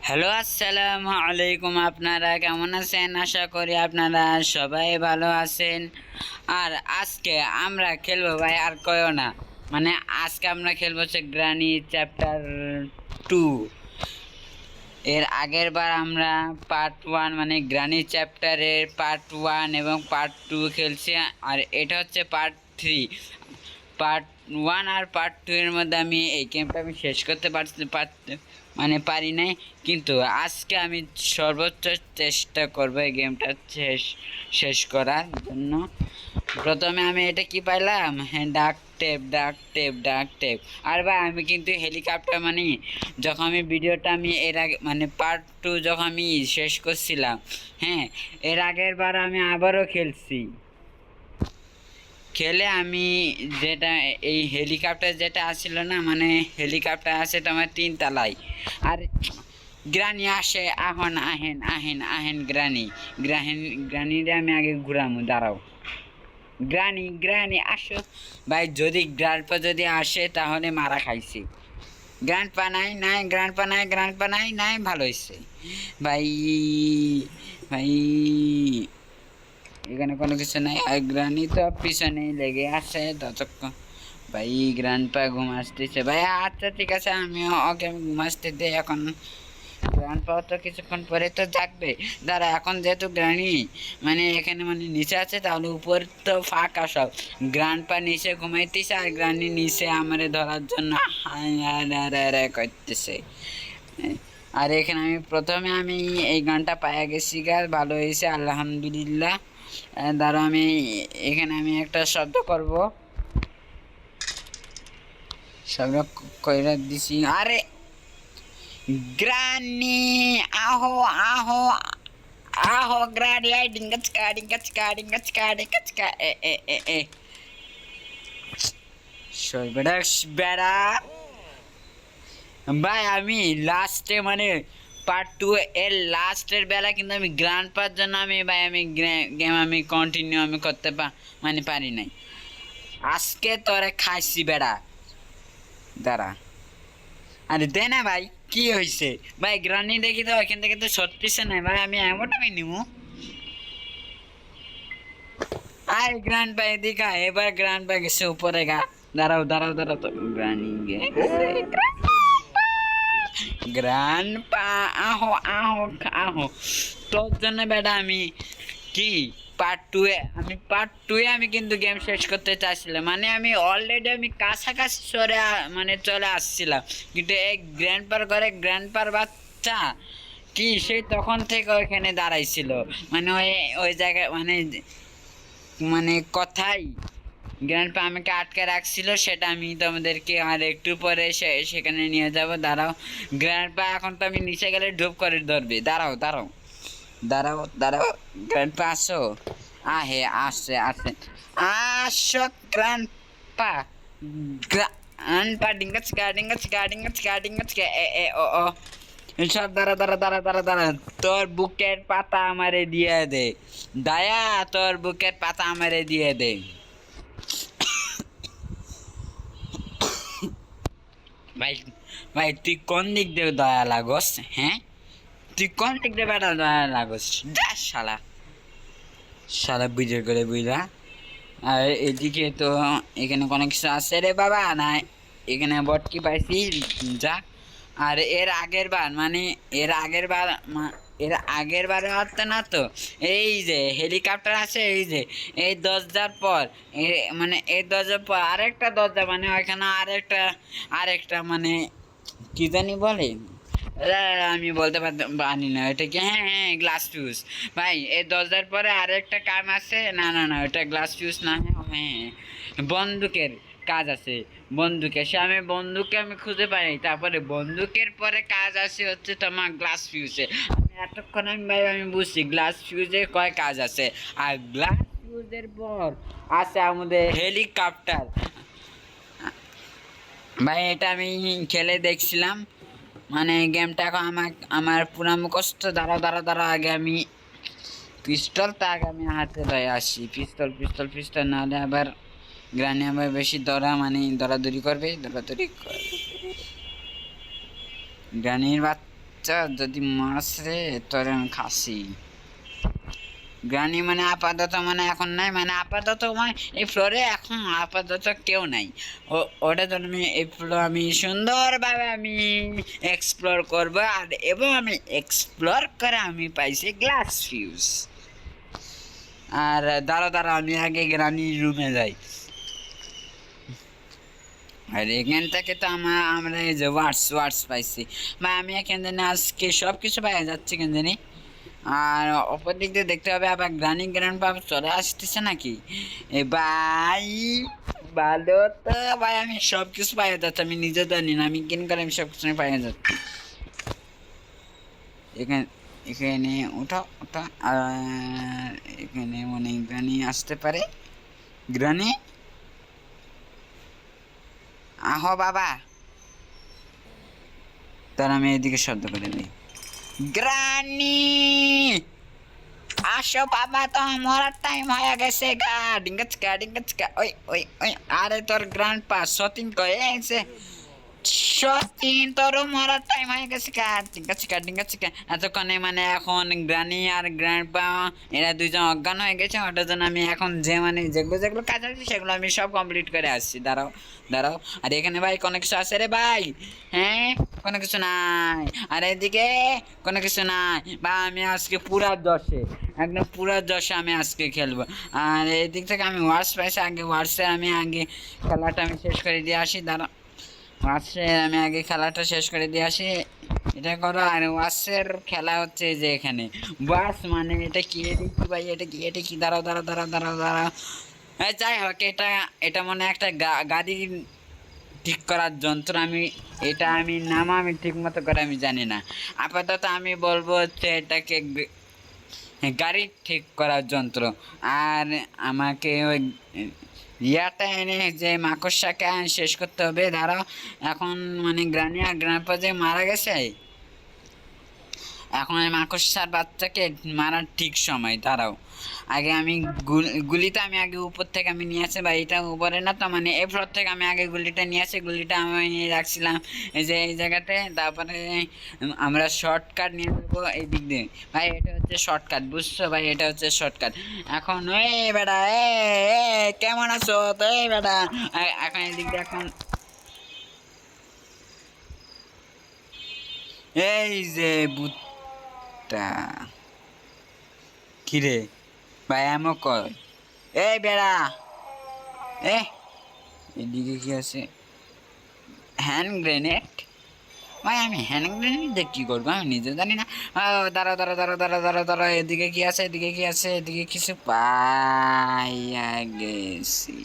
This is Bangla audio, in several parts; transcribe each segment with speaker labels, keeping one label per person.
Speaker 1: হ্যালো, আসসালামু আলাইকুম। আপনারা কেমন আছেন? আশা করি আপনারা সবাই ভালো আছেন। আর আজকে আমরা খেলবো ভাই, আর কয়ও না, মানে আজকে আমরা খেলবো হচ্ছে গ্রানি চ্যাপ্টার 2। এর আগের বার আমরা পার্ট 1 মানে গ্রানি চ্যাপ্টারের পার্ট 1 এবং পার্ট 2 খেলছি। আর এটা হচ্ছে পার্ট 3। পার্ট 1 আর পার্ট 2 এর মধ্যে আমি এই গেমটা আমি শেষ করতে পারি নাই, কিন্তু আজকে আমি সর্বোচ্চ চেষ্টা করবো এই গেমটা শেষ করার জন্য। প্রথমে আমি এটা কি পাইলাম, হ্যাঁ, ডাক টেপ। আর ভাই আমি কিন্তু হেলিকপ্টার মানে যখন আমি ভিডিওটা আমি এর আগে মানে পার্ট 2 যখন আমি শেষ করছিলাম, হ্যাঁ, এর আগের বার আমি আবারও খেলে আমি যেটা এই হেলিকপ্টার যেটা আসছিল না, মানে হেলিকপ্টার আসে তোমার 3 তলায়। আর গ্রানি আসে, আহেন গ্রানিরে আমি আগে ঘুরামু, দাঁড়াও। গ্রানি আসো ভাই। যদি গ্রান্ডপা যদি আসে তাহলে মারা খাইছি। গ্রান্ডপা নাই, ভালো হয়েছে ভাই। ভাই এখানে কোনো কিছু নাই, আর গ্রানি তো পিছনেই লেগে আছে ততক্ষণ। ভাই গ্রান্ডপা ঘুমাসতেছে ভাই। আচ্ছা ঠিক আছে, আমিও ওকে ঘুমাসতে দিই এখন। গ্রান্ডপা তো কিছুক্ষণ পরে তো জাগবে। দাঁড়া, এখন যেহেতু গ্রানি মানে এখানে মানে নিচে আছে, তাহলে উপর তো ফাঁকা সব। গ্রান্ডপা নিচে ঘুমাইতেছে আর গ্রানি নিচে আমারে ধরার জন্য করতেছে। আর এখানে আমি প্রথমে এই গানটা পাইয়া গেছি, গাছ ভালো হয়েছে আলহামদুলিল্লাহ। ধরো আমি এখানে একটা শব্দ করব, শব্দ কইরা দিছি। আরে গ্রানি আহো আহো আহো গ্রানি, আই ডিঙ্গাচকা এ বেড়া বেড়া। ভাই আমি লাস্টে মানে পার্ট 2 এর লাস্টের বেলা কিন্তু আমি গ্র্যান্ড পার জন্য আমি গেম আমি কন্টিনিউ আমি করতে মানে পারি নাই। আজকে তোরে খাইছি বেড়া, দাঁড়া। আরে দে না ভাই, কি হয়েছে ভাই? গ্রানি দেখি তো এখান থেকে তো সত্যিছে নাই ভাই, আমি এমন আমি নিবো। আরে গ্র্যান্ড পা এদিকে আয়, এবার গ্র্যান্ড পা গেছে উপরে গা। দাঁড়াও তো গ্রানি গেছে। গ্রান্ডপা আহো তোর জন্য বেটা আমি কি পার্ট 2 এ আমি কিন্তু গেম শেষ করতে চাইছিলাম, মানে আমি অলরেডি আমি কাছাকাছি মানে চলে আসছিলাম, কিন্তু এই গ্র্যান্ডপার বাচ্চা কি সে তখন থেকে ওইখানে দাঁড়াইছিল, মানে ওই জায়গায় মানে মানে কথাই গ্র্যান্ডপা আমাকে আটকে রাখছিল। সেটা আমি তোমাদেরকে আর একটু পরে সেখানে নিয়ে যাব। দাঁড়াও, গ্র্যান্ডপা এখন তো আমি নিচে গেলে ডুব করে ধরবে। দাঁড়াও গ্র্যান্ডপা আসো। আসছে আসো গ্র্যান্ডপা। গ্র্যান্ডপা ডিঙ্গাচকা ও সব দাঁড়া। তোর বুকের পাতা আমারে দিয়ে দে দায়া, তোর বুকের পাতা আমারে দিয়ে দে। ভাই ভাই তুই কোন দিক দিয়ে দয়া লাগোস? হ্যাঁ, তুই কোন দিক দিয়ে বেটা দয়া লাগোস? যা শালা শালা বুঝে করে বুঝলা। আর এদিকে তো এখানে কোনো কিছু আছে রে বাবা না, এখানে বটকি পাইছি যা। আর এর আগের বারে হতো না তো, এই যে হেলিকপ্টার আছে, এই যে এই দরজার পর মানে এই দরজার পর আরেকটা দরজা, মানে ওইখানে আরেকটা মানে কি জানি বলে, আমি বলতে পারি না এটা কি। হ্যাঁ, গ্লাস ফিউজ। ভাই এই দরজার পরে আরেকটা কাম আছে। না ওটা গ্লাস ফিউজ না, হ্যাঁ বন্দুকের কাজ আছে। বন্দুকে আমি খুঁজে পাই। তারপরে বন্দুকের পরে কাজ আছে হচ্ছে তোমার গ্লাস ফিউজে। এতক্ষণ আমি বুঝছি গ্লাস ফিউজে কয় কাজ আছে, আর গ্লাস ফিউজের পর আছে আমাদের হেলিকপ্টার। ভাই এটা আমি খেলে দেখছিলাম, মানে গেমটা এখন আমার পুরা মুখস্থ। দাঁড়া আগে আমি পিস্তলটা আগে আমি হাতে লয়ে আসি। পিস্তল নাহলে আবার গ্রানে আবার বেশি দৌড়াদৌড়ি করবে। গ্রানির বাচ্চা যদি মাছ রে তোর আমি খাসি। গ্রানি মানে আপাতত মানে এখন নাই, মানে আপাতত মানে এই ফ্লোরে এখন আপাতত কেউ নাই। ওটা তো আমি এই ফ্লোর আমি সুন্দরভাবে আমি এক্সপ্লোর করব, আর এবং আমি এক্সপ্লোর করে আমি পাইছি গ্লাস ফিউজ। আর দাঁড়া আমি আগে গ্রানির রুমে যাই। আর এখান থেকে তো আমরা এই যে ওয়ার্ডস পাইছি, বা আমি এখান থেকে আজকে সব কিছু পাই যাচ্ছি কেন জানি। আর অপর দিক দিয়ে দেখতে হবে আবার গ্র্যান্ড পা চলে আসতেছে নাকি। এ ভাই ভালো তো ভাই, আমি সব কিছু পাই যাচ্ছি, আমি নিজে জানি না আমি কিন করে আমি সব কিছু পাই যাচ্ছি। এখানে এখানে ওঠা আর এখানে মনে গ্রানি আসতে পারে। গ্রানি আহো বাবা, তার আমি এদিকে শব্দ করে দিই। গ্রানি আসো বাবা, তো মরার টাইম হয়ে গেছে গা। ডিঙ্গাচকা ওই ওই ওই, আরে তোর গ্র্যান্ড পা সতীন কয়ে এসে, সতীন তোর মরার টাইম হয়ে গেছে গা। ডিঙ্গাচকা এতক্ষণে মানে এখন গ্রানি আর গ্র্যান্ড পা এরা দুইজন অজ্ঞান হয়ে গেছে। ওটার জন্য আমি এখন যে মানে যেগুলো কাজ আছে সেগুলো আমি সব কমপ্লিট করে আসছি। দাঁড়াও। আর এখানে ভাই কোনো কিছু আছে রে ভাই? হ্যাঁ কোনো কিছু নাই। আর এদিকে কোনো কিছু নাই বা আমি আজকে একদম পুরা 10-এ আমি আজকে খেলবো। আর এদিক থেকে আমি ওয়ার্স পাইছি, আগে ওয়ার্সে আমি আগে খেলাটা আমি শেষ করে দিয়ে আসি। ওয়ার্সে আমি আগে খেলাটা শেষ করে দিয়ে আসি, এটা করো। আর ওয়ার্সের খেলা হচ্ছে যে এখানে ওয়ার্স মানে এটা কি ভাই, এটা কি দাঁড়াও। যাই হোক, এটা মনে একটা গাড়ি ঠিক করার যন্ত্র। আমি নাম আমি ঠিক মতো করে আমি জানি না। আপাতত আমি বলবো হচ্ছে এটাকে গাড়ি ঠিক করার যন্ত্র। আর আমাকে ওই ইয়াটা এনে যে মাকড়সাকে শেষ করতে হবে। দাঁড়াও, এখন মানে গ্রানি আর গ্রান্ডপা যে মারা গেছে, এখন আমি মাকড়সার বাচ্চাকে মারার ঠিক সময়। দাঁড়াও, আগে আমি গুলিটা আমি আগে উপর থেকে আমি নিয়ে আসি, বা এটা উপরে না তো মানে এই ফ্লোর থেকে আমি আগে গুলিটা নিয়ে আসি। গুলিটা আমি রাখছিলাম এই যে এই জায়গাতে। তারপরে আমরা শর্টকাট নিয়ে যাবো এই দিক দিয়ে। ভাই এটা হচ্ছে শর্টকাট, বুঝছো ভাই? এটা হচ্ছে শর্টকাট। এখন এই বেটা এ কেমন আছো তো? এই বেটা এখন এই দিক দিয়ে এখন এই যে কিরে ভাই এমন কর, এই বেড়া এদিকে কি আছে? Hand grenade. ভাই আমি হ্যান্ড গ্রেনেড দিয়ে কি করবো আমি নিজে জানি না। দাঁড়া, এদিকে কি আছে? এদিকে কিছু পাইয়া গেছি,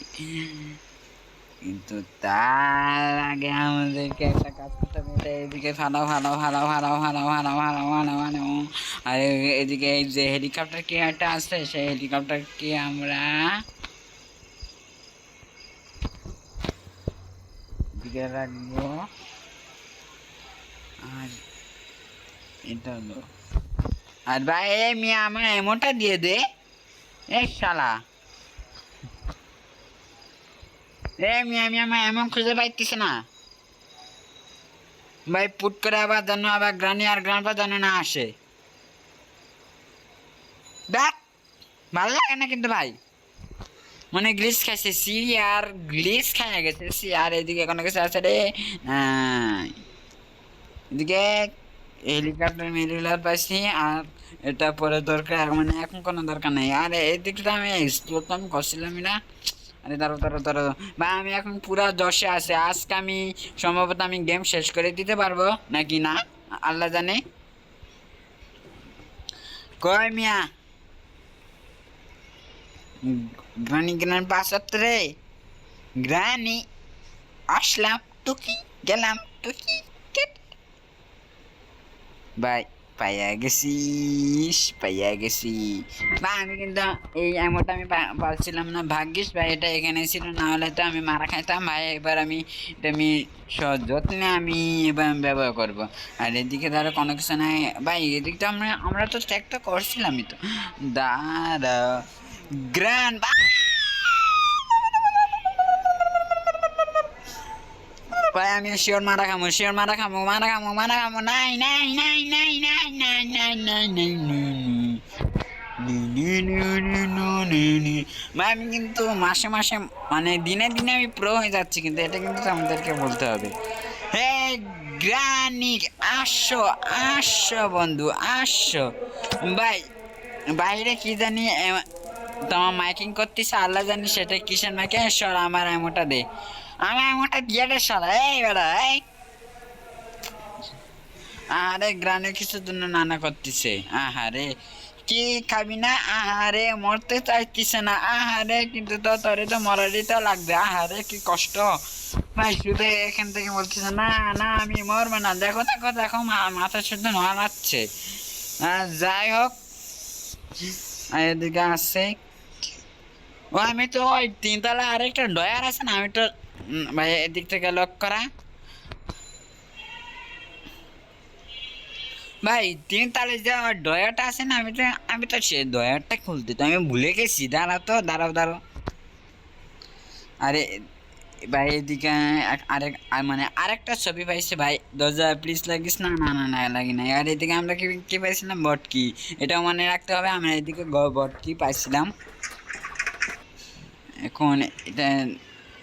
Speaker 1: কিন্তু তার আগে আমাদেরকে একটা কাজ করতে হবে। এদিকে ভালো। আর এদিকে এই যে হেলিকপ্টার কি একটা আছে, সেই হেলিকপ্টার কি আমরা দিকে রাখবো। আর এটা হলো, আর ভাই মিয়া আমার এমনটা দিয়ে দে। শালা মিয়া আমার এমন খুঁজে পাইতেছে না ভাই। পুট করে আবার গ্রানি আর গ্রান্ডপা যেন না আসে। দেখ ভালো লাগে না কিন্তু ভাই, মানে গ্লিচ খাইছে আর গ্লিচ খাইয়া গেছে আর এদিকে কোনো কিছু আছে রে। এদিকে হেলিকপ্টার পাইছি, আর এটা পরে দরকার মানে এখন কোনো দরকার নেই। আর এদিকটা আমি এক্সপ্লোর তো আমি করছিলামই না। আরে দাঁড়ো বা আমি এখন পুরা 10-এ আছে। আজকে আমি সম্ভবত আমি গেম শেষ করে দিতে পারবো নাকি না আল্লাহ জানে। কয় মিয়া গ্রানি পাশাত রে। গ্রানি আসলাম টুকি গেলাম টুকি। বাই পাইয়া গেছি বা আমি কিন্তু এই এমনটা আমি পারছিলাম না, ভাগ্যিস ভাই এটা এখানে ছিল, না হলে তো আমি মারা খাইতাম ভাই। এবার এটা আমি যত্নে আমি এবার ব্যবহার করবো। আর এদিকে ধরো কোনো কিছু নাই ভাই, এদিকটা আমরা তো ট্র্যাকটা করছিলামই তো। দাঁড়া গ্র্যান্ড ভাই আমি শিওর মারা খামো, শিওর মারা খামো, মারা খামো, মারা খামো। নাই নাই নাই নাই নাই নাই নাই নাই নাই ভাই আমি কিন্তু মাসে মাসে মানে দিনে দিনে আমি প্রো হয়ে যাচ্ছি, কিন্তু এটা কিন্তু আমাদেরকে বলতে হবে। হে গ্রানি, আসো আসো বন্ধু আসো। ভাই বাইরে কি জানি তোমার মাইকিং করতেছে, আল্লাহ জানি সেটা কিসের মাইকে। সর আমার এমনটা দে, আমার এমনটা দিয়ে রে সরা। এই বেড়া এই, আরে গ্রানে কিছুর জন্য নানা করতেছে। আহারে কি খাবি না? আহারে মরতে চাইতেছে না। আহারে কিন্তু তো তোরে তো মরারই তো লাগবে। আহারে কি কষ্ট ভাই, শুধু এখান থেকে বলতেছে না না আমি মরবো না। দেখো দেখো দেখো মাথা শুধু নাড়াচ্ছে। যাই হোক এদিকে আসছে। ও আমি তো ওই তিনতলা আরেকটা ডয়ার আছে না, আমি তো ভাই এদিক থেকে লক করা। ভাই তিনতলা যে ডয়ারটা আছে না, আমি তো সে ডয়ারটা খুলতে তো আমি ভুলে গেছি। দাঁড়াও তো, দাঁড়াও দাঁড়াও। আরে ভাই এদিকে আরেক মানে আরেকটা ছবি পাইছে ভাই। দরজা প্লিজ লাগিস না। না না না লাগি না। আর এদিকে আমরা কি কি পাইছিলাম? বট কি, এটাও মনে রাখতে হবে। আমরা এদিকে বট কি পাইছিলাম। এখন এটা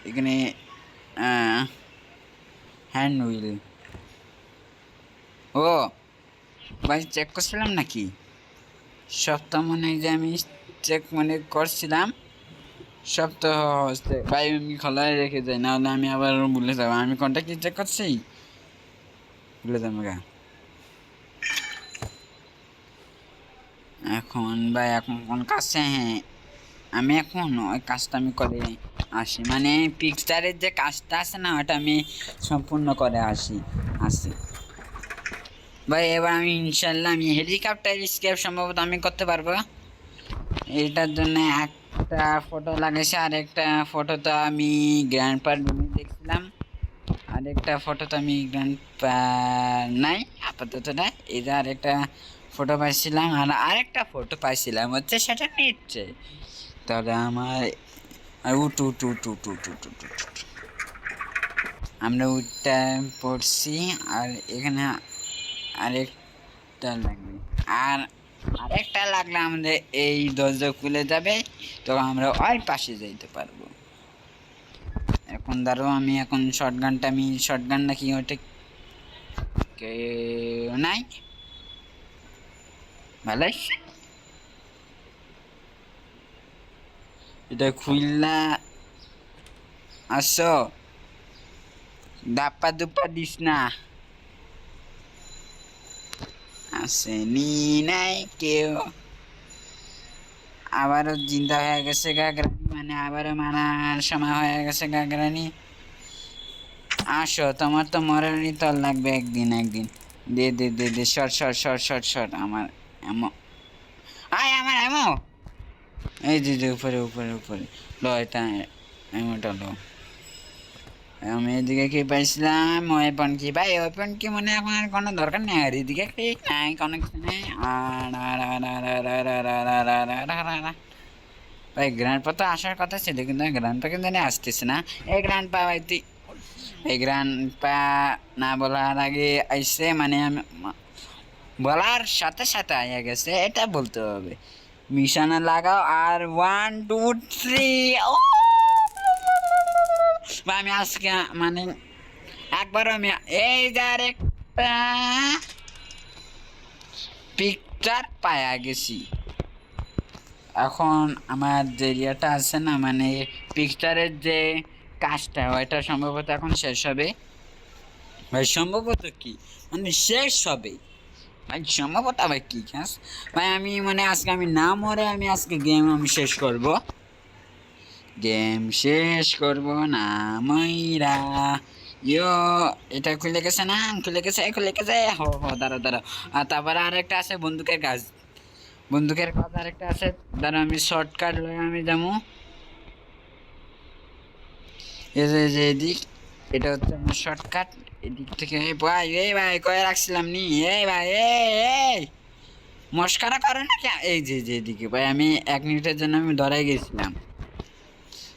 Speaker 1: এখানে হ্যান্ড হুইল। ও ভাই চেক করছিলাম নাকি? সপ্তাহ মনে হয় যে আমি চেক মনে করছিলাম। সপ্তাহ হচ্ছে ভাই আমি খোলাই রেখে যাই, নাহলে আমি আবার ভুলে যাবো। আমি কোনটা কি চেক করছি ভুলে যাবো গা। এখন ভাই এখন কোন কাজে? হ্যাঁ আমি এখন ওই কাজটা আমি করে আসি, মানে পিকচারের যে কাজটা আছে না ওটা আমি সম্পূর্ণ করে আসি ভাই। এবার আমি ইনশাল্লাহ আমি হেলিকপ্টার স্কেপ সম্ভবত আমি করতে পারবো। এটার জন্য একটা ফটো লাগাইছে, আর একটা ফটো তো আমি গ্র্যান্ডপার রুমে দেখছিলাম, আর একটা ফটো তো আমি গ্র্যান্ডপা নাই আপাতত না। এটা আরেকটা ফটো পাইছিলাম, আর আরেকটা ফটো পাইছিলাম হচ্ছে সেটা নিচ্ছে। তাহলে আমার উঠ উঠ উঠ উঠ উঠ উঠ উঠ উঠ উঠ। আমরা উঠটা পড়ছি, আর এখানে আরেকটা লাগবে, আর আরেকটা লাগলে আমাদের এই দরজা খুলে যাবে, তো আমরা ওই পাশে যাইতে পারবো। এখন ধরো আমি এখন শর্টগান নাকি ওটা নাই ভালো এটা খুললা। আসো দাপ্পা দুপ্পা দিস না। আসেনি নাই কেউ। আবারও জিন্দা হয়ে গেছে গাগরানি, মানে আবারও মারার সময় হয়ে গেছে গাগরানি। আসো তোমার তো মরারই তল লাগবে একদিন একদিন। দে দে দে দে short short short short short আমার এমো। আয় আমার এমো। এই যে যে উপরে উপরে উপরে লো, এটা এমোটা লো। আমি এদিকে কি পাইছিলাম? ওয়েপন কি ভাই? ওয়েপন কি মনে এখন আর কোনো দরকার নেই। আর এদিকে কি নাই, কোনো কিছু নেই। ভাই গ্র্যান্ডপা তো আসার কথা ছিল, কিন্তু গ্র্যান্ডপা কিন্তু আসতেছে না। এই গ্র্যান্ডপা ভাই তুই, এই গ্র্যান্ডপা না বলার আগে আইসে, মানে আমি বলার সাথে সাথে আইয়া গেছে, এটা বলতে হবে। মিশনে লাগাও আর 1 2 3। ও বা আমি আজকে মানে একবার আমি এই যার একটা পিকচার পায়া গেছি। এখন আমার যে ইয়েটা আছে না, মানে পিকচারের যে কাজটা ওইটা সম্ভবত এখন শেষ হবে ভাই। সম্ভবত কি মানে শেষ হবে ভাই, সম্ভবত ভাই কি কাজ ভাই। আমি মানে আজকে আমি না মরে আমি আজকে গেম আমি শেষ করব, গেম শেষ করব না ময়রা। ইয়ো এটা খুলে গেছে না? খুলে গেছে খুলে গেছে। হো হো দাঁড়াও দাঁড়াও। আর তারপরে আরেকটা আছে বন্দুকের কাজ, বন্দুকের কাজ আরেকটা আছে। দাঁড়াও আমি শর্টকাট লয়ে আমি যাবো। এই যে এদিক, এটা হচ্ছে আমার শর্টকাট। এদিক থেকে ভাই এই ভাই কয়ে রাখছিলাম নি। এই ভাই এই মস্কারা করে না কে? এই যে এদিকে ভাই আমি 1 মিনিটের জন্য আমি ধরাই গেছিলাম।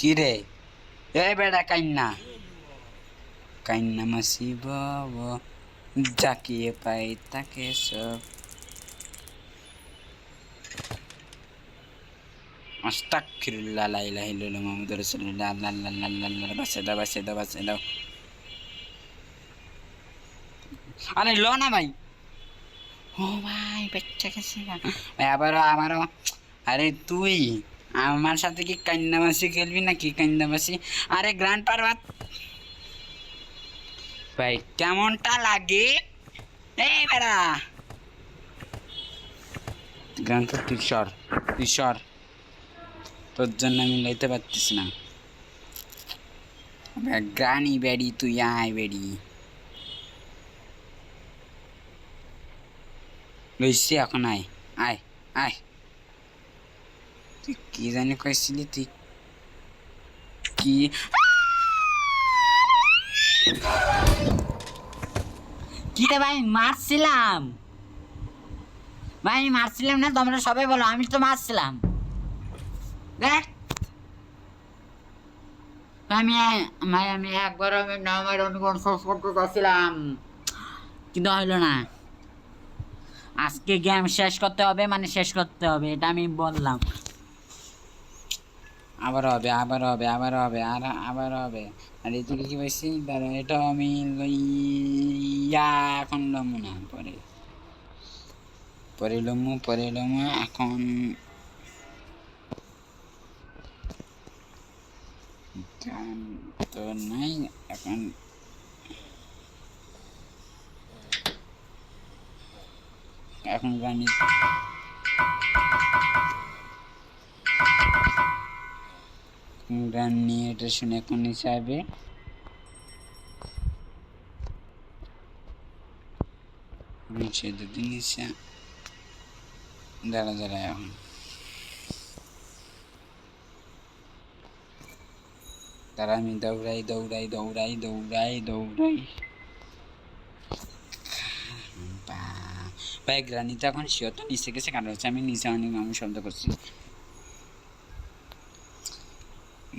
Speaker 1: কি রে এ বেটা কাইন্না কাইন্না মাসি বাবা যাকে পাই তাকে সব আস্তাগফিরুল্লাহ লা ইলাহা ইল্লাল্লাহ মুহাম্মাদুর রাসূলুল্লাহ আল্লাহ বাঁচাই দাও আরে লো না ভাই ও ভাই বাচ্চা গেছে ভাই আমারও আরে তুই আমার সাথে কি কান্নামাসি খেলবি না কি কান্নামাসি আরে গ্র্যান্ড পারবাত ভাই কেমনটা লাগে এই বেড়া গ্র্যান্ড পার তুই তোর জন্য আমি লইতে পারতেছি না গ্রানি বেড়ি তুই আয় বেড়ি লইছি এখন আয় আয় আয় তুই কি জানি কইছিলি তুই কি কি রে ভাই মারছিলাম না তোমরা সবাই বলো আমি তো মারছিলাম দেখ আমি একবার আমি নামের অনুকরণ শেষ করতে চাচ্ছিলাম কিন্তু হইলো না আজকে গেম শেষ করতে হবে মানে শেষ করতে হবে এটা আমি বললাম আবার হবে আর এদিকে কি পাইছি দাঁড়া এটা আমি লইয়া এখন লমু না পরে লমু এখন তো নাই এখন গান নিয়ে এটা শুনে এখন হিসাবে সে দুদিন নিশা দাঁড়া এখন তারা আমি দৌড়াই ভাই গ্রানিতে এখন শিওর তো নিচে গেছে কারণ হচ্ছে আমি নিচে অনেক আমি শব্দ করছি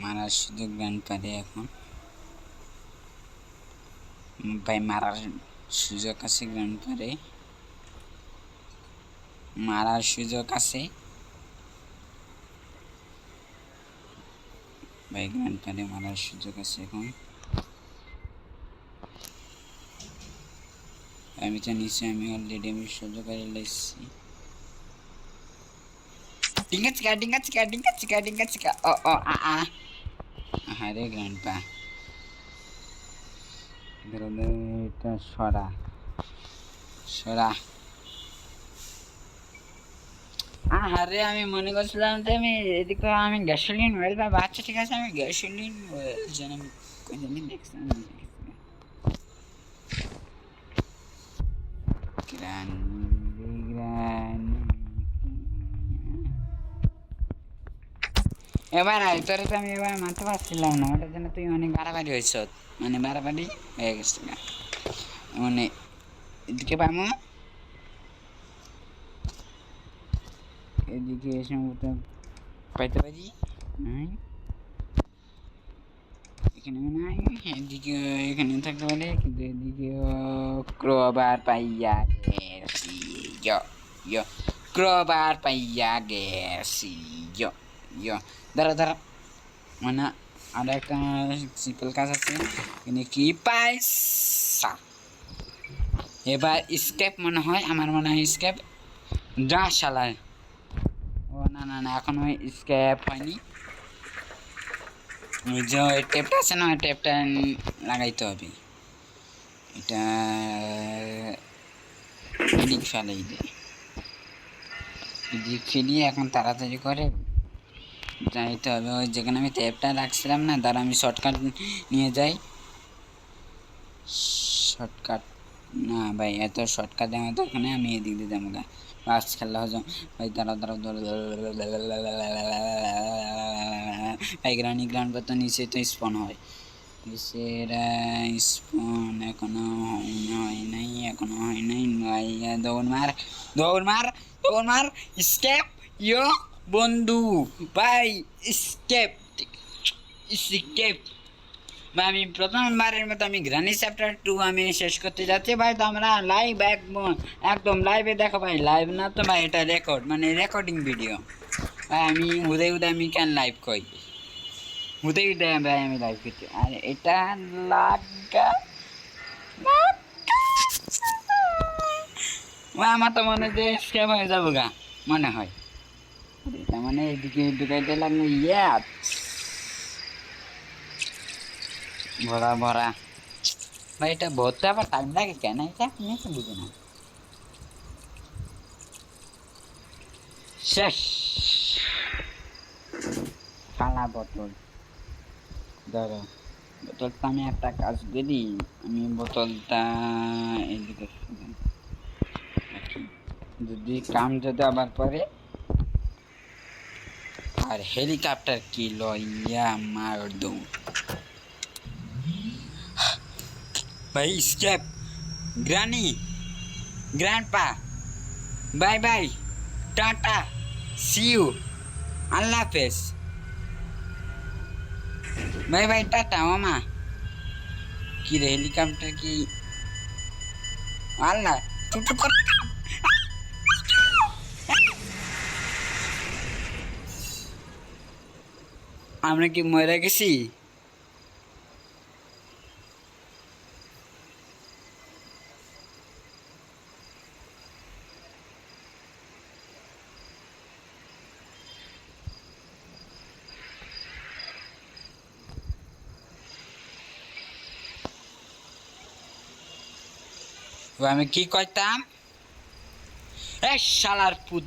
Speaker 1: মারার সুযোগ গান পারে এখন ভাই মারার সুযোগ আছে গান পারে মারার সুযোগ আছে ভাই গান পারে মারার সুযোগ আছে এখন আমি তো নিচে আমি অলরেডি আমি সহ্য করে লাইছি ডিঙ্গা চিকা ও আরে গ্র্যান্ডপা এটা সরা আরে আমি মনে করছিলাম যে আমি এদিকে আমি গ্যাসোলিন ওয়েল পাবো আচ্ছা ঠিক আছে আমি গ্যাসোলিন ওয়েল যেন আমি দেখছিলাম এবার তোরে তো আমি এবার মানতে পারছিলাম না ওটার জন্য তুই অনেক বাড়াবাড়ি হয়েছ মানে বাড়াবাড়ি হয়ে গেছে মানে এদিকে পামো এদিকে এসে পাইতে পারি এখানে নাই এদিকে এখানে থাকতে পারে কিন্তু এদিকে ক্রোবার পাইয়া গেছি ক্রোবার পাইয়া গেছি দাঁড়া মানে আর একটা সিম্পল কাজ আছে এখানে কি পাইসা এবার স্কেপ মনে হয় আমার মনে হয় স্কেপ যা শালায় ও না এখনো স্কেপ হয়নি ওই যে টেপটা আছে না টেপটা লাগাইতে হবে এটা দিক ফেলেই দেয় দিক ফেলিয়ে এখন তাড়াতাড়ি করে যাইতে হবে ওই যেখানে আমি টেপটা রাখছিলাম না তার আমি শর্টকাট নিয়ে যাই শর্টকাট না ভাই এত শর্টকাট দেওয়া তো ওখানে আমি এদিক দিয়ে যাবো গা লাস্ট খেলা হয়ে ভাই দাঁড়াও ভাই গ্রাউন্ড পর তো নিচে তো স্পন হয় নিচের স্পন এখনো হয় নাই ভাইয়া দৌড় মার স্টেপ ইয়ো বন্ধু ভাই স্টেপ স্কেপ। ভাই আমি প্রথমবারের মতো আমি গ্রানি চ্যাপ্টার 2 আমি শেষ করতে যাচ্ছি ভাই। তো আমরা লাইভ একদম লাইভে দেখো ভাই, লাইভ না তো ভাই, এটা রেকর্ড মানে রেকর্ডিং ভিডিও ভাই। আমি উদয় আমি কেন লাইভ কই, উদয় ভাই আমি লাইভ করছি। আর এটা লাগা ভাই আমার তো মনে হয় যে স্ক্যাম হয়ে যাবো গা মনে হয়। এটা মানে এদিকে ঢুকাইতে লাগলো, ইয়া ভরা ভরা ভাই। এটা ভরতে আবার টাইম লাগে কেন, এটা আমি তো বুঝি না। শেষ খালা বোতল, ধরো বোতলটা আমি একটা কাজ করি, আমি বোতলটা এইদিকে রাখি, যদি কাম যদি আবার পরে। আর হেলিকপ্টার কি লইয়া মার দৌ ভাই। স্কেপ granny grandpa, bye bye, tata, see you, আল্লাহ হাফেজ, বাই বাই, টাটা মামা। কি রে হেলিকপ্টার কি আল্লাহ টুটু কর। আমরা কি মরে গেছি? আমি কি কইতাম, এ শালার পুত,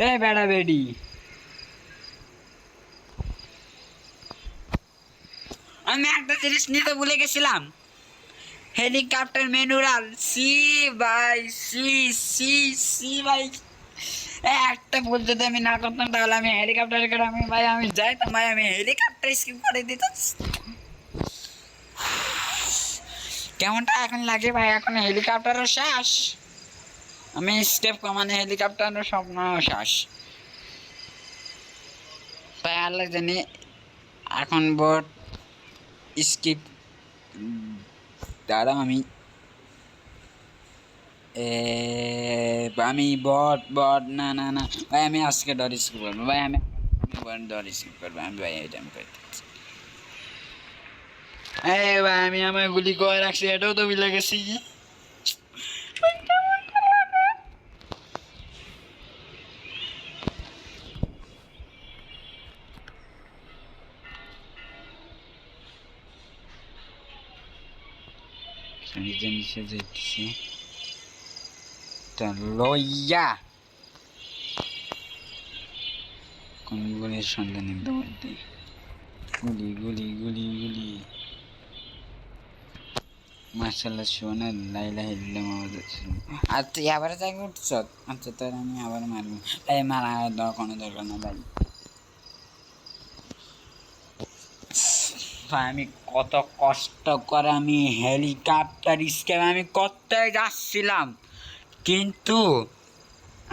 Speaker 1: এ বেড়া বেডি, আমি একটা জিনিস নিতে ভুলে গেছিলাম, হেলিকপ্টার ম্যানুয়াল। সি ভাই, সি সি সি ভাই। একটা ভুল যদি আমি না করতাম তাহলে আমি হেলিকপ্টার করে আমি ভাই আমি যাইতাম ভাই, আমি হেলিকপ্টার স্কিপ করে দিতাম। কেমনটা এখন লাগে ভাই, এখন হেলিকপ্টারও শেষ, আমি স্টেপ কমানে হেলিকপ্টারও স্বপ্ন শেষ তাই আল্লাহ জানি। এখন বোট স্কিপ দাঁড়া আমি আমি বট বট না না না ভাই, আমি আজকে ডর স্কিপ করবো ভাই, আমি ডর স্কিপ করবো আমি ভাই, এটা আমি করতে ভাই। আমি আমার গুলি করে রাখছি, এটাও তো মিলে গেছি। নিচে নিচে যাইতেছি লইয়া কোন গুলির সন্ধান একদম গুলি গুলি গুলি গুলি মার্শাল্লাহ শোনা লাইলা হিল্লা মামাদ। আর তুই আবার জায়গায় উঠছ, আচ্ছা তোর আমি আবার মারবো, এই মারা কোনো দরকার না ভাই। আমি কত কষ্ট করে আমি হেলিকপ্টার স্কেপ আমি করতে যাচ্ছিলাম, কিন্তু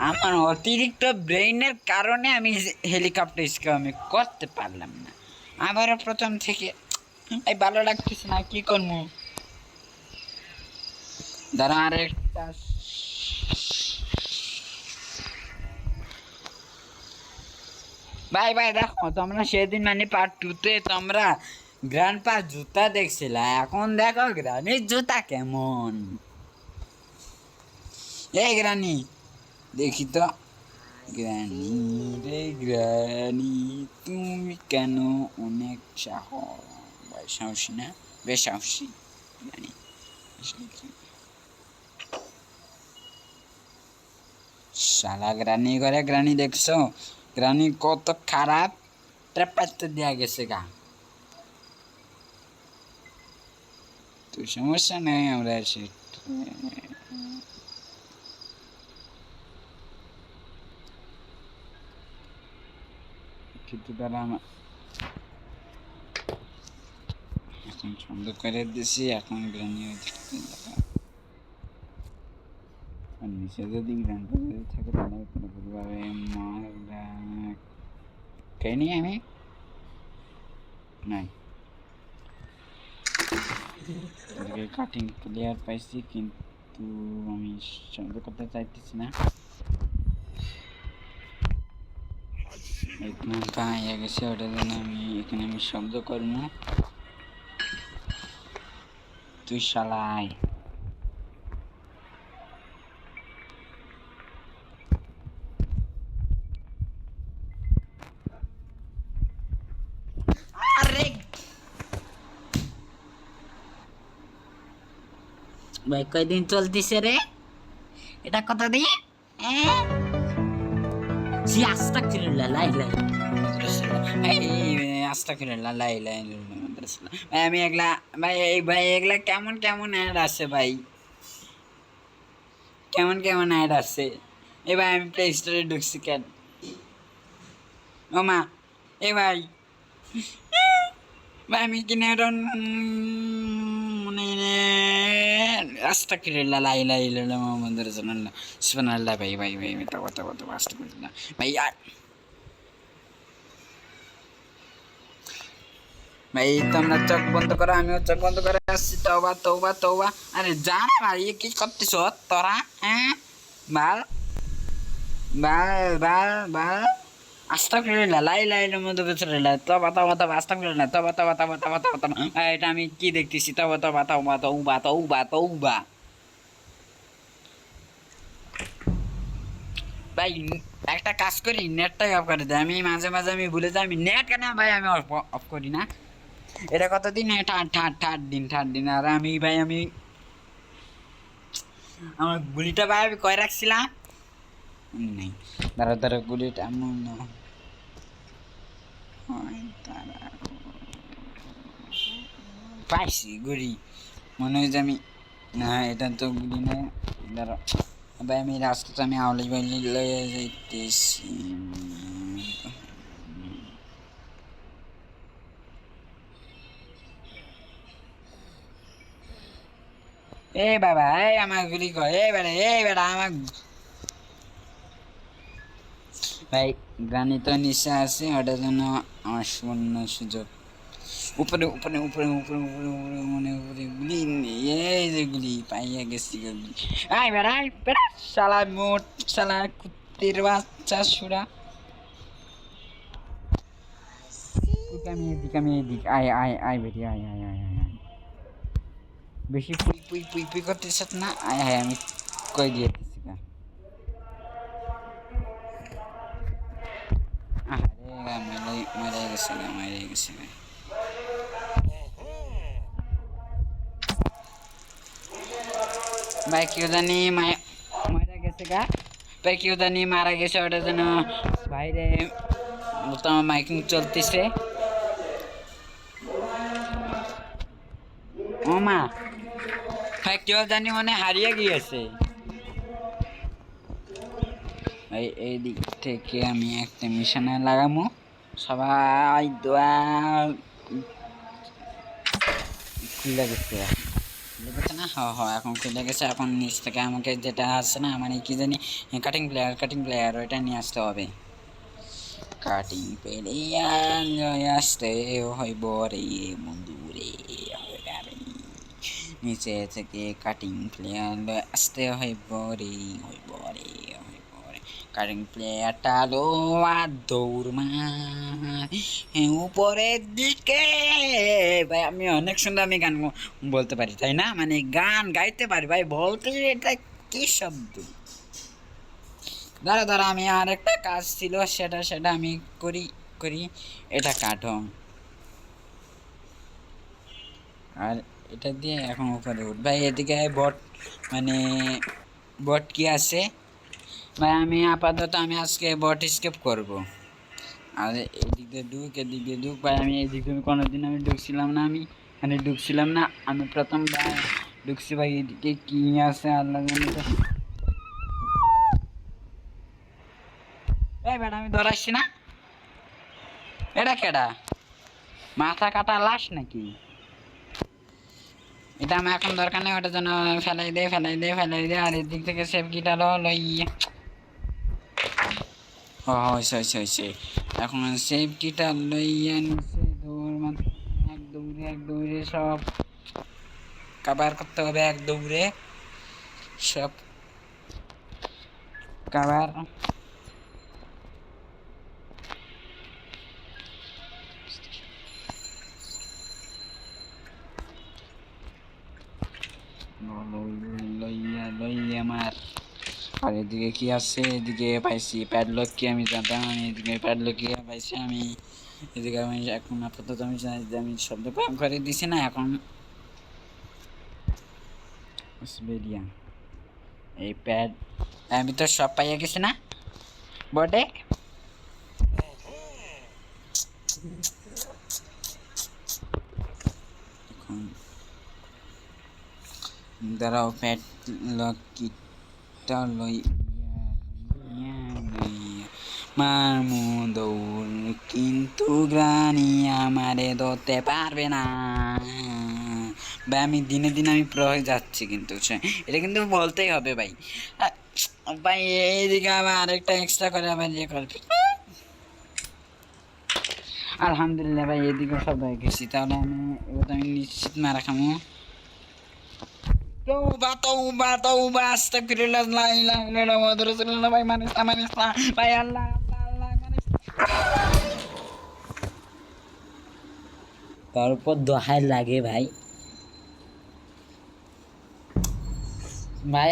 Speaker 1: আমার অতিরিক্ত ব্রেইনের কারণে আমি হেলিকপ্টার স্কেপ আমি করতে পারলাম না। আবারও প্রথম থেকে এই ভালো লাগতেছে না, কি করবো দাঁড়া আর একটা। ভাই ভাই দেখো তোমরা সেদিন মানে পার্ট 2-তে তোমরা গ্র্যান্ডপা জুতা দেখছিলা, এখন দেখো গ্রানির জুতা কেমন। এই গ্রানি দেখি তো, গ্রানি রে গ্রানি তুমি কেন অনেক সাহসী না, বেশ সাহসী গ্রানি। শালা গ্রানি করে গ্রানি দেখছো, গ্রানি কত খারাপ ট্রাপাতে দেয়া গেছে গা। তো সমস্যা নেই, আমরা এসে কিন্তু তারা আমার এখন বন্ধ করে দিছি, এখন গ্রানি নিচে যদি গ্রান্ড থাকে তাহলে কোনো ভুলভাবে মারা খেয়ে নিই আমি নাই কাটিং প্লেয়ার পাইছি কিন্তু আমি শব্দ করতে চাইতেছি না এখানে পাইয়া গেছে ওটার জন্য আমি এখানে আমি শব্দ করবো তুই শালাই আরে ভাই কয়দিন চলতেছে রে এটা কথা দিয়ে জি আস্তাগফিরুল্লাহ লা ইলাহা ইল্লাল্লাহ আস্তাগফিরুল্লাহ লা ইলাহা ইল্লাল্লাহ ভাই আমি এগুলা ভাই এগুলা কেমন কেমন অ্যাড আছে ভাই কেমন কেমন অ্যাড আছে ভাই আমি প্লে স্টোরে ঢুকছি কেন ও মা ভাই ভাই আমি কিনে মানে আস্তাগফিরুল্লাহ লা ইলাহা ইল্লাল্লাহ মুহাম্মাদুর রাসূলুল্লাহ সুবহানাল্লাহ ভাই তাওবা আস্তাগফিরুল্লাহ ভাই ভাই তোমরা চোখ বন্ধ করো আমিও চোখ বন্ধ করে আসছি তওবা আরে জানা ভাই কি করতেছ তোরা হ্যাঁ বাল বাল বাল বাল আস্তাগফিরুল্লাহ লা ইলাহা ইল্লাল্লাহ রাসূলুল্লাহ তওবা আস্তাগফিরুল্লাহ তওবা এটা আমি কি দেখতেছি তওবা ভাই একটা কাজ করি নেটটাই অফ করে দেয় আমি মাঝে মাঝে আমি ভুলে যাই আমি নেট কেন ভাই আমি অফ করি না এটা কতদিন থার্ড দিন আর আমি ভাই আমি আমার গুলিটা ভাই আমি কয় রাখছিলাম নেই দাঁড়া গুলিটা এমন পাইছি গুলি মনে হয় যে আমি না এটা তো গুলি না দাঁড়া ভাই আমি রাস্তাটা আমি আওলি বাইলি লয়ে যাইতেছি বাবা আমার গুলি কয় বেটা আমার ভাই গানি তো নিচে আছে ওটার জন্য আমার সুবর্ণ সুযোগ উপরে মনে উপরে গুলি এই যে গুলি পাইয়া গেছি গুলি বেটা শালা মোট শালা কুত্তির বাচ্চা সুরা আমি এদিক আয় বেটি আয় বেশি পুই করতেছ না আয় আমি কই দিয়ে দিচ্ছি না মারা গেছে ভাই কেউ জানি মারা গেছে ভাই কেউ জানি মারা গেছে ওটার জন্য বাইরে তোমার মাইকিং চলতেছে ও মা ভাই কেউ জানি মনে হারিয়ে গিয়েছে ভাই এই দিক থেকে আমি একটা মিশনে লাগাবো সবাই দোয়া খুলে গেছে না এখন খুলে গেছে এখন নিচ থেকে আমাকে যেটা আসছে না মানে কি জানি কাটিং প্লেয়ার ওইটা নিয়ে আসতে হবে কাটিং প্লেয়ার আসতে হইব রে বন্ধুরে নিচে থেকে কাটিং প্লেয়ার আসতে হইব রে কাটিং প্লেয়ারটা লো আর দৌড় উপরের দিকে ভাই আমি অনেক সুন্দর আমি গান বলতে পারি তাই না মানে গান গাইতে পারি ভাই বলতে এটা কি শব্দ দাঁড়া আমি আর একটা কাজ ছিল সেটা আমি করি এটা কাটো আর এটা দিয়ে এখন উপরে উঠ ভাই এদিকে বট কি আছে ভাই আমি আপাতত আমি আজকে বট স্কেপ করব আর এদিক দিয়ে ঢুক ভাই আমি এদিক দিয়ে কোনোদিন আমি ঢুকছিলাম না আমি প্রথমবার ঢুকছি ভাই এদিকে কি আছে আল্লাহ জানে বেটা আমি ধরাচ্ছি না এটা কেডা মাথা কাটা লাশ নাকি এটা আমার এখন দরকার নেই ওটার জন্য ফেলাই দে আর এদিক থেকে সেফ গিটারও লই হয়েছে হয়েছে হয়েছে। এখন সেফটিটা লইয়া নিচে দৌড় মাত্র, এক দৌড়ে সব কাভার করতে হবে, এক দৌড়ে সব কাভার। লইয়া লইয়া মার। আর এদিকে কি আছে, এদিকে পাইছি প্যাডলক, কি আমি জানতাম, আমি এদিকে প্যাডলক কি পাইছি আমি। এদিকে আমি এখন আপাতত আমি জানি যে আমি শব্দ কম করে দিছি না এখন বেরিয়া এই প্যাড আমি তো সব পাইয়া গেছি না বটে। এখন দাঁড়াও, প্যাড লক কিটটা লইয়া মারমু দৌড়, কিন্তু গ্রানি আমারে ধরতে পারবে না। ভাই আমি দিনে দিনে আমি প্রো হয়ে যাচ্ছি, কিন্তু এটা কিন্তু বলতেই হবে ভাই। ভাই এইদিকে আবার আরেকটা এক্সট্রা করে আবার ইয়ে করবে। আলহামদুলিল্লাহ ভাই এদিকে সব হয়ে গেছি, তাহলে আমি এবার আমি নিশ্চিত মারা খামো। তৌবা তৌবা তৌবা আস্তাগফিরুল্লাহ, লা ইলাহা ইল্লাল্লাহ মুহাম্মাদুর রাসূলুল্লাহ। ভাই মানিস না ভাই, আল্লাহ আল্লাহ আল্লাহ মানিস। তার উপর দোহাই লাগে ভাই। ভাই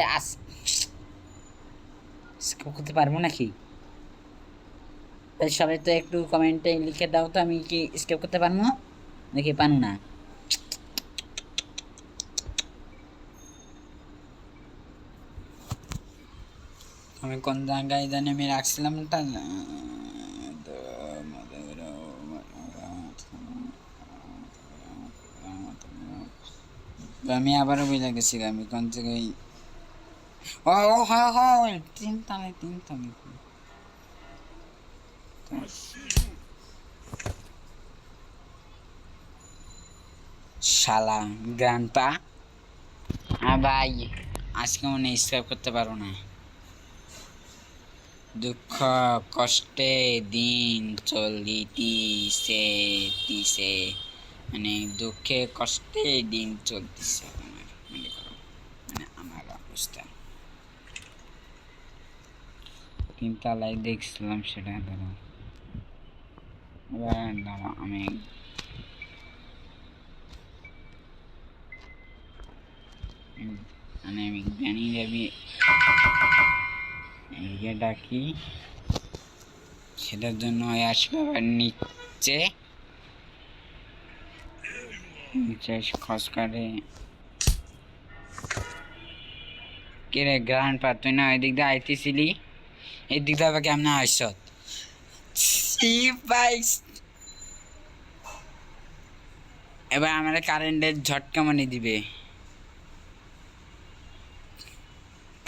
Speaker 1: স্কিপ করতে পারবো নাকি ভাই? সবাই তো একটু কমেন্টে লিখে দাও তো, আমি কি স্কিপ করতে পারবো নাকি পারবো না? আমি কোন জায়গায় জানি আমি রাখছিলাম তা, আমি আবারও বুঝে গেছি আমি কোন জায়গায়। ও হ্যাঁ হ্যাঁ, তিন তালে শালা গ্রান্ডপা। হ্যাঁ ভাই, আজকে মনে স্ক্রাইব করতে পারো না। দুঃখ কষ্টে দিন চলিতেছে, মানে দুঃখে কষ্টে দিন চলতেছে আমার, মনে করো মানে আমার অবস্থা। তিনতলায় দেখছিলাম সেটা, ধরো এবার আমি মানে আমি জানি যাবি এদিকে ডাকি, সেটার জন্য আসবে আবার নিচে খস করে। কে রে গ্রান্ডপা, তুই না ওই দিক দিয়ে আইতেছিলি, এই দিক দিয়ে আবার কেমন আসছ? এবার আমার কারেন্টের ঝটকা মানে দিবে,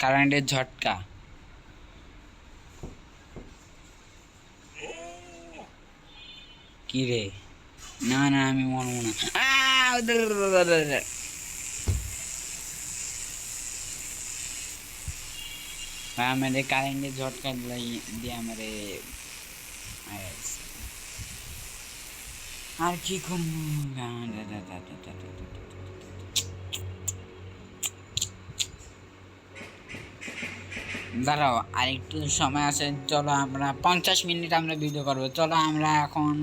Speaker 1: কারেন্টের ঝটকা। কি রে, না না আমি মরবো না। আমাদের কারেন্টের ঝটকা দিয়ে আমারে আর কি করবো। দাঁড়াও আর একটু সময় আছে, চলো আমরা 50 মিনিট আমরা ভিডিও করবো। চলো আমরা এখন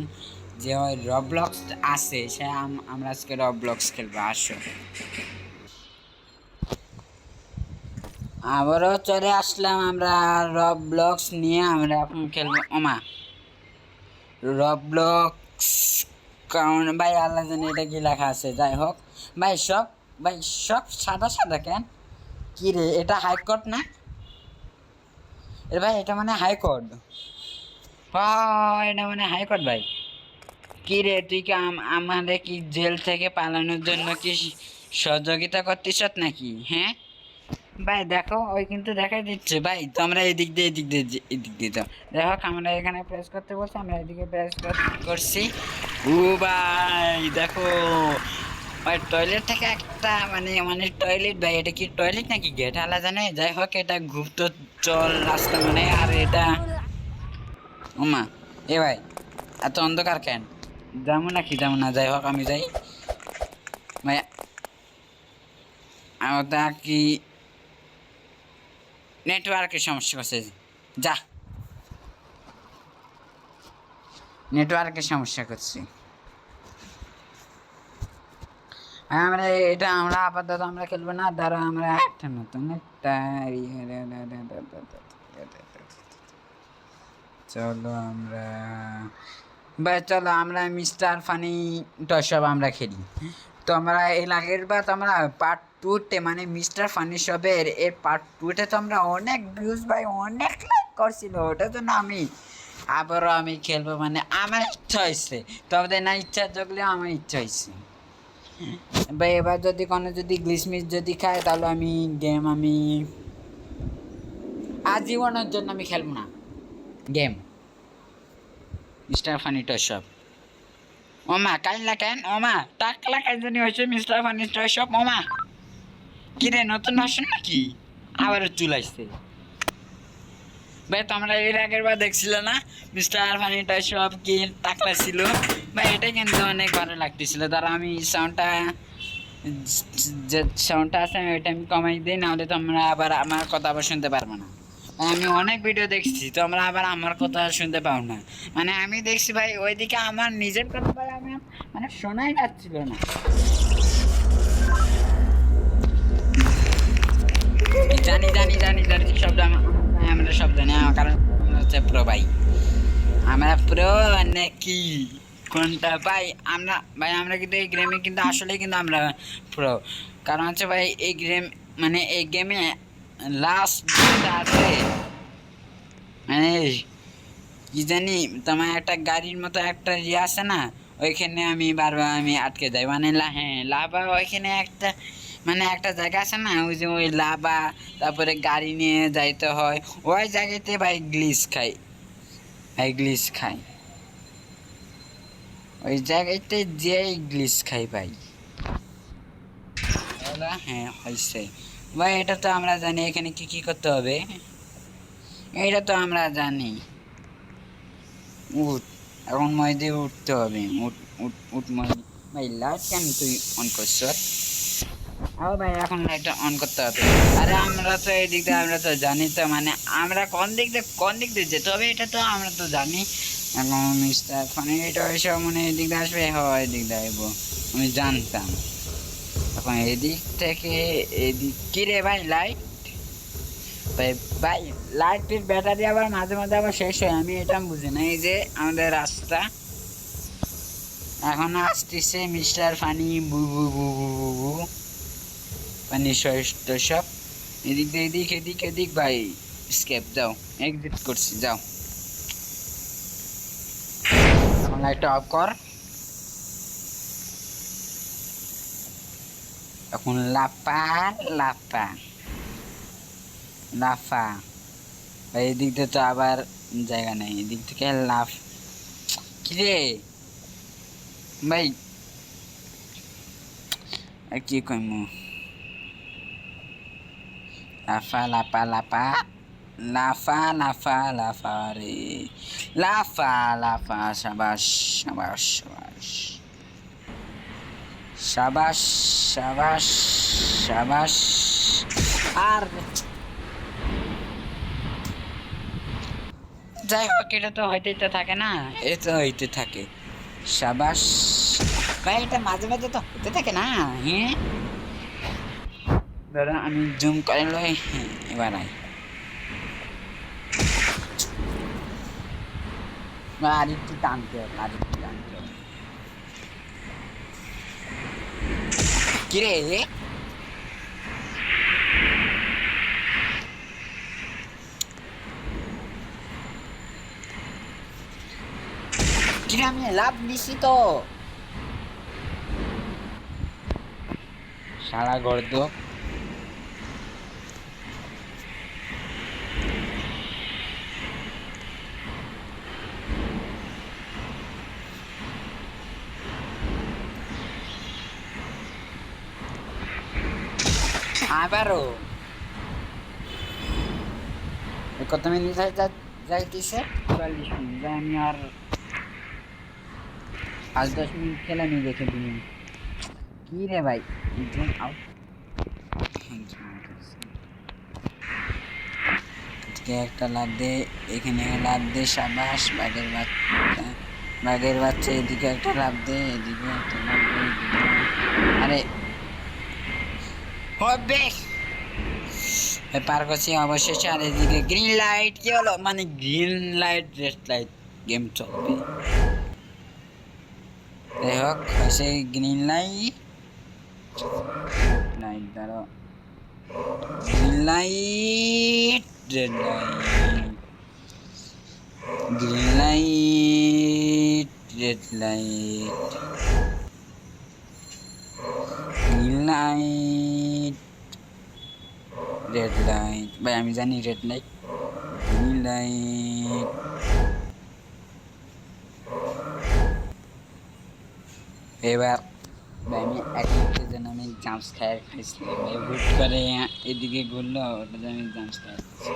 Speaker 1: যে ওই রবলক্স আছে সে আমরা আজকে রবলক্স খেলবো, আসো। আবারও চলে আসলাম আমরা রবলক্স নিয়ে, আমরা এখন খেলবো ওমা রবলক্স। কারণ ভাই আল্লাহ জানে এটা কি লেখা আছে, যাই হোক ভাই সব সাদা সাদা কেন? কি রে, এটা হাইকোর্ট না? ভাই এটা মানে হাইকোর্ট, এটা মানে হাইকোর্ট ভাই। কি রে, তুই কি আমাদের কি জেল থেকে পালানোর জন্য কি সহযোগিতা করতেছ নাকি? হ্যাঁ ভাই দেখো, ওই কিন্তু দেখাই দিচ্ছে ভাই, তো আমরা এদিক দিয়ে তো দেখো, আমরা এখানে প্রেস করতে বলছি, আমরা এদিকে প্রেস করছি। ও ভাই দেখো ভাই, টয়লেট থেকে একটা মানে টয়লেট ভাই, এটা কি টয়লেট নাকি গেট আলাদা জানে? যাই হোক এটা গুপ্ত চল রাস্তা মানে, আর এটা ওমা এ ভাই এত অন্ধকার কেন? যাবো নাকি যাবো না? যাই হোক আমি যাই ভাই। ওটা কি নেটওয়ার্কের সমস্যা করছে? যা, নেটওয়ার্কের সমস্যা করছে। আমরা এটা আমরা আপাতত আমরা খেলবো না, ধরো আমরা একটা নতুন একটা চলো আমরা ভাই, চলো আমরা মিস্টার ফানি টসব আমরা খেলি। তো আমরা এর আগের বার আমরা পার্ট টুতে মানে মিস্টার ফানি সবের এর পার্ট টুতে তো আমরা অনেক ভিউজ ভাই অনেক লাইক করছিল, ওটা তো না আমি আবারও আমি খেলবো মানে আমার ইচ্ছা হয়েছে, তবে না ইচ্ছা থাকলে আমার ইচ্ছা হয়েছে ভাই। এবার যদি কোনো যদি গ্লিচ মিস যদি খায় তাহলে আমি গেম আমি আজীবনের জন্য আমি খেলবো না গেম মিস্টার ফানি টসব। ওমা কাইলা কেন? ওমা টাকলা কাজ জানি হয়েছে মিস্টার ফানি টসব। ওমা কিরে নতুন ভার্সন নাকি? আবারও চুল আসছে ভাই। তোমরা এর আগের বার দেখছিল না মিস্টার ফানি টসব কি টাকলা ছিল ভাই? এটা কিন্তু অনেক ভালো লাগতেছিল। ধরো আমি সাউন্ডটা যে সাউন্ডটা আছে ওইটা আমি কমাই দিই, নাহলে তোমরা আবার আমার কথা আবার শুনতে পারবো না। আমি অনেক ভিডিও দেখছি, তোমরা আবার আমার কথা শুনতে পাও না। মানে আমি দেখছি ভাই ওইদিকে আমার নিজের কথা ভাই আমি মানে শোনাই যাচ্ছিল না। জানি জানি জানি জানি শব্দ আমরা সব জানি, কারণ আমরা হচ্ছে প্রো ভাই। আমরা প্রো নাকি কোনটা ভাই? আমরা ভাই আমরা কিন্তু এই গেমে কিন্তু আসলে কিন্তু আমরা প্রো, কারণ হচ্ছে ভাই এই গেম মানে এই গেমে লাস্ট যেটা আছে মানে কি জানি তোমার একটা গাড়ির মতো একটা ইয়ে আছে না, ওইখানে আমি বারবার আমি আটকে যাই মানে হ্যাঁ লাভা ওইখানে একটা মানে একটা জায়গা আছে না, ওই যে ওই লাভা তারপরে গাড়ি নিয়ে যাইতে হয় ওই জায়গাতে ভাই গ্লিচ খাই, ভাই গ্লিচ খাই ওই জায়গাতে যেই গ্লিচ খাই ভাই। হ্যাঁ হয়েছে ভাই, এটা তো আমরা জানি এখানে কি কি করতে হবে, এটা তো আমরা জানি। উঠ এখন মই দিয়ে উঠতে হবে, উঠ উঠ উঠ মই ভাই। লাইট কেন তুই অন করছ? ও ভাই এখন লাইটটা অন করতে হবে। আরে আমরা তো এই দিক দিয়ে আমরা তো জানি তো মানে আমরা কোন দিক দিয়ে যেতে হবে এটা তো আমরা তো জানি। এখন মিস্টার ফানি এটা এসব মানে এই দিক দিয়ে আসবে, হয় এই দিক দিয়ে আসবো আমি জানতাম। এখন এদিক থেকে এদিক কি রে ভাই লাইট ভাই, ভাই লাইটের ব্যাটারি আবার মাঝে মাঝে আবার শেষ হয়, আমি এটা বুঝি না। এই যে আমাদের রাস্তা এখন আসতেছে মিস্টার ফানি বু বু বু বু বু বু পানি সব এদিক দিয়ে এদিক এদিক এদিক ভাই। স্কেপ যাও, এক্সিট করছি যাও। এখন লাইটটা অফ কর। এখন লাফা লাফা লাফা এই দিক দিয়ে তো আবার জায়গা নেই, এদিক থেকে লাফ কিরে ভাই কি কইমু? লাফা লাফা লাফা লাফা লাফা লাফা রে লাফা লাফা। সাবাস সাবাস সাবাস সাবাস সাবাস সাবাস। আর যাই হোক এটা তো হইতেই তো থাকে না, এ তো হইতে থাকে। সাবাস ভাই, এটা মাঝে মাঝে তো হতে থাকে না। হ্যাঁ দাদা আমি জুম করে লই, হ্যাঁ এবার আই। আর একটু টানতে হবে, আর একটু টানতে হবে। কিরে কিরে আমি লাভ নিছি তো সারা গর্দ। আবারও কত মিনিট যাইতেছে ৪৪ মিনিট, যাই আমি আর ৫-১০ মিনিট খেলামি দেখে দিই। কি রে ভাই, জুম আউট একটা লাভ দে, এখানে লাভ দে, সাবাস বাঘের বাচ্চা। বাঘের বাচ্চা এদিকে একটা লাভ দে, এদিকে একটা লাভ দে, আরে হবে পার করছি অবশেষে। আর এদিকে গ্রিন লাইট, কি হলো মানে green light red light game চলবে। যাই হোক হয়েছে গ্রিন লাইট, লাইট ধরো, green light red light, green light red light, green light red light. ভাই আমি জানি রেড লাইট, গ্রিন লাইট। এবার ভাই আমি এক মিনিটের জন্য আমি জাম্পস খাইছিলাম, ভাই হুট করে এদিকে ঘুরলো, ওটা আমি জাম্পস খাইছি।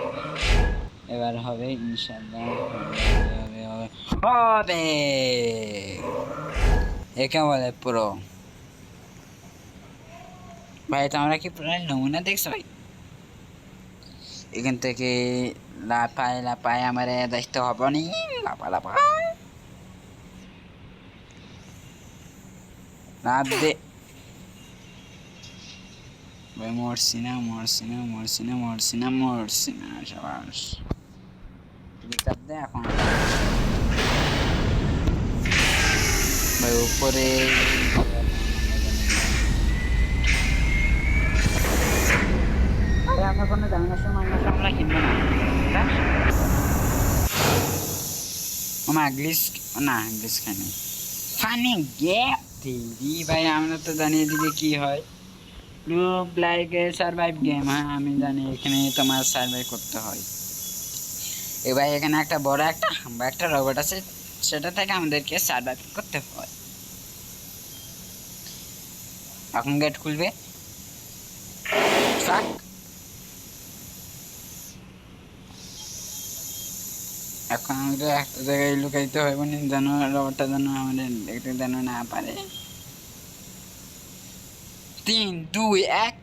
Speaker 1: এবার হবে ইনশাল্লাহ, হবে হবে হবে। একে বলে পুরো ভাই, তো আমরা কি পুরো নমুনা দেখছো ভাই? এখান থেকে লাপায় লাপায় আমার দেখতে হবে নি, লাপা লাপা লাভ দে ভাই। মরছি না মরছি না মরছি না মরছি না মরছি না, সাবাস চাপ দে এখন ভাই উপরে। আমরা কোনো ডাইনোসর মাইনোসর আমরা কিনবো না। ওমা গ্লিস না, গ্লিস খাইনি, ফানি গেম দিদি ভাই। আমরা তো জানি এদিকে কি হয়, গ্রুপ লাইক সার্ভাইভ গেম। হ্যাঁ আমি জানি এখানে তোমার সার্ভাইভ করতে হয়। এবার এখানে একটা বড় একটা রোবট আছে, সেটা থেকে আমাদেরকে সার্ভাইভ করতে হয়। এখন গেট খুলবে, এখন আমাদের একটা জায়গায় লুকাইতে হবে, যেন রোবটটা যেন আমাদের দেখতে যেন না পারে। ৩, ২, ১।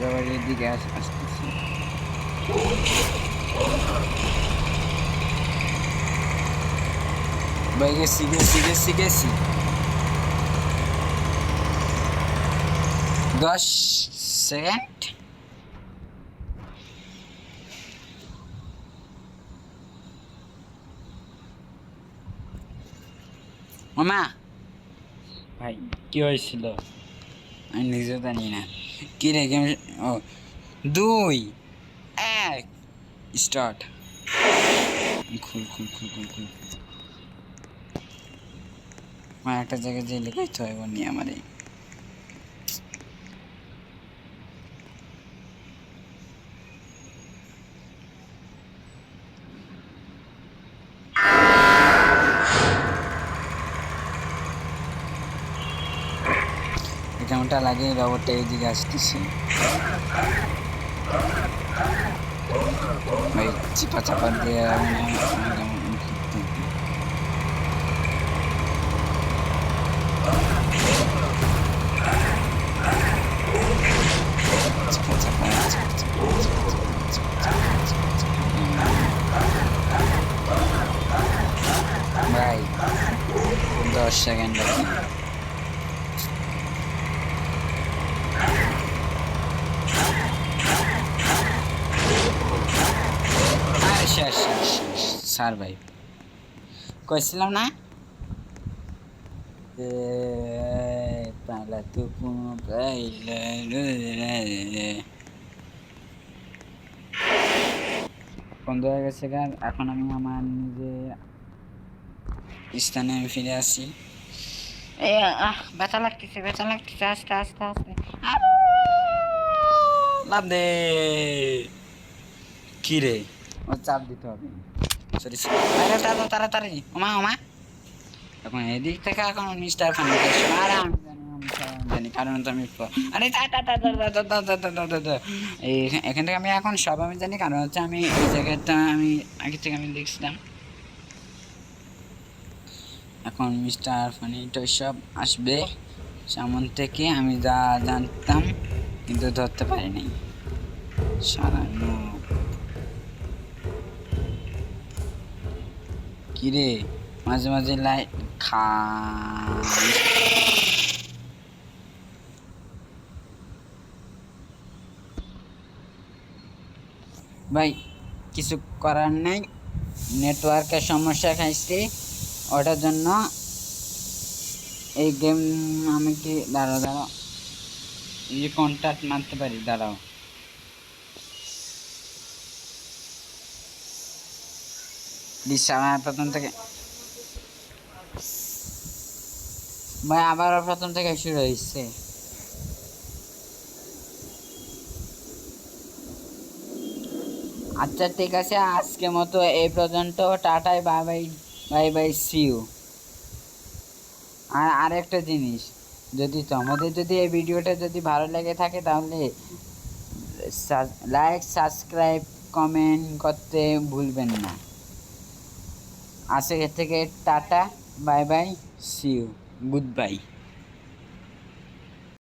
Speaker 1: রোবটের দিকে আসতেছি। ভাই গেছি গেছি গেছি গেছি ১০ সেকেন্ড। মামা ভাই কি হয়েছিল আমি নিজে জানি না। কি রে গেম? ও ২, ১ স্টার্ট। খুল খুল খুল খুল খুল। আমার একটা জায়গায় যে লুকাইতে হয় নি আমার। কেমনটা লাগে রোবটটা এইদিকে আসতেছে ভাই, চিপা চাপা দিয়ে ভাই ১০ সেকেন্ড বাকি। শেষ শেষ শেষ সার্ভাইভ কইছিলাম না। পালা তো বন্ধ হয়ে গেছে গান। এখন আমি আমার নিজের স্থানে আমি ফিরে আসি। ব্যথা লাগতেছে ব্যথা লাগতেছে, আস্তে আস্তে আস্তে লাভ দে। কি রে, ও চাপ দিতে হবে। সরি তাড়াতাড়ি ওমা ওমা এখন এদিক থেকে এখন মিস্টার ফানি আর আমি জানি কারণ তো আমি আরে এই এখান থেকে আমি এখন সব আমি জানি কারণ হচ্ছে আমি এই জায়গাটা আমি আগে থেকে আমি দেখছিলাম। এখন মিস্টার ফানি তো সব আসবে সামন থেকে আমি যা জানতাম কিন্তু ধরতে পারি নাই সারানো কিরে মাঝে মাঝে লাইট খা ভাই কিছু করার নাই নেটওয়ার্কের সমস্যা খাইছে ওটার জন্য এই গেম আমি কি দাঁড়াও এই কন্ট্যাক্ট মারতে পারি দাঁড়াও প্রথম থেকে ভাই আবার প্রথম থেকে শুরু হয়েছে আচ্ছা ঠিক আছে আজকে মতো এই পর্যন্ত টাটাই bye bye bye bye see you. আর আরেকটা জিনিস যদি তোমাদের যদি এই ভিডিওটা যদি ভালো লেগে থাকে তাহলে লাইক সাবস্ক্রাইব কমেন্ট করতে ভুলবেন না। আজকে থেকে tata bye bye see you good bye.